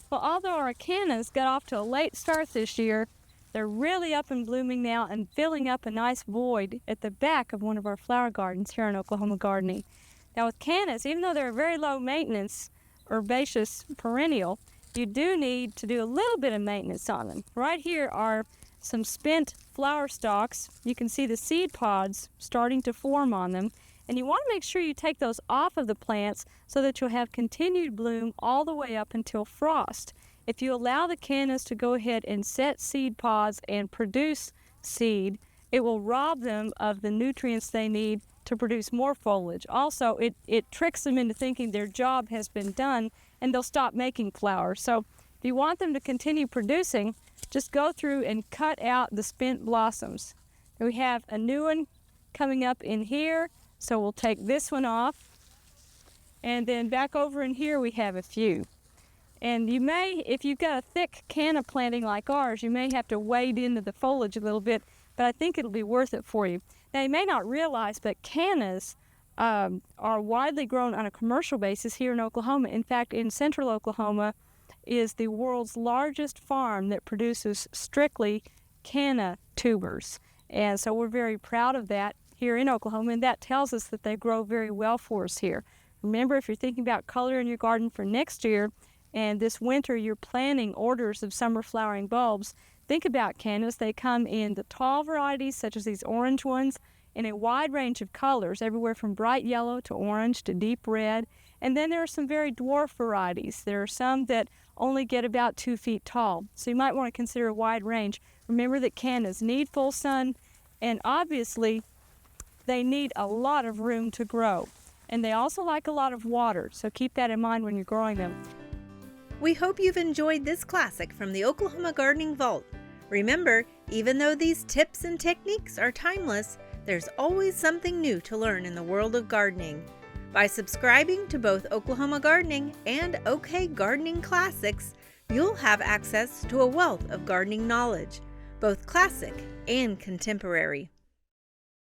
Well, although our cannas got off to a late start this year, they're really up and blooming now and filling up a nice void at the back of one of our flower gardens here in Oklahoma Gardening. Now with cannas, even though they're a very low maintenance herbaceous perennial, you do need to do a little bit of maintenance on them. Right here are some spent flower stalks. You can see the seed pods starting to form on them. And you want to make sure you take those off of the plants so that you'll have continued bloom all the way up until frost. If you allow the cannas to go ahead and set seed pods and produce seed, it will rob them of the nutrients they need to produce more foliage. Also, it tricks them into thinking their job has been done and they'll stop making flowers. So if you want them to continue producing, just go through and cut out the spent blossoms. We have a new one coming up in here, so we'll take this one off. And then back over in here we have a few. And you may, if you've got a thick canna planting like ours, you may have to wade into the foliage a little bit, but I think it'll be worth it for you. Now you may not realize, but cannas are widely grown on a commercial basis here in Oklahoma. In fact, in central Oklahoma is the world's largest farm that produces strictly canna tubers. And so we're very proud of that here in Oklahoma, and that tells us that they grow very well for us here. Remember, if you're thinking about color in your garden for next year, and this winter you're planning orders of summer flowering bulbs, think about cannas. They come in the tall varieties, such as these orange ones, in a wide range of colors, everywhere from bright yellow to orange to deep red. And then there are some very dwarf varieties. There are some that only get about 2 feet tall. So you might want to consider a wide range. Remember that cannas need full sun, and obviously they need a lot of room to grow. And they also like a lot of water, so keep that in mind when you're growing them. We hope you've enjoyed this classic from the Oklahoma Gardening Vault. Remember, even though these tips and techniques are timeless, there's always something new to learn in the world of gardening. By subscribing to both Oklahoma Gardening and OK Gardening Classics, you'll have access to a wealth of gardening knowledge, both classic and contemporary.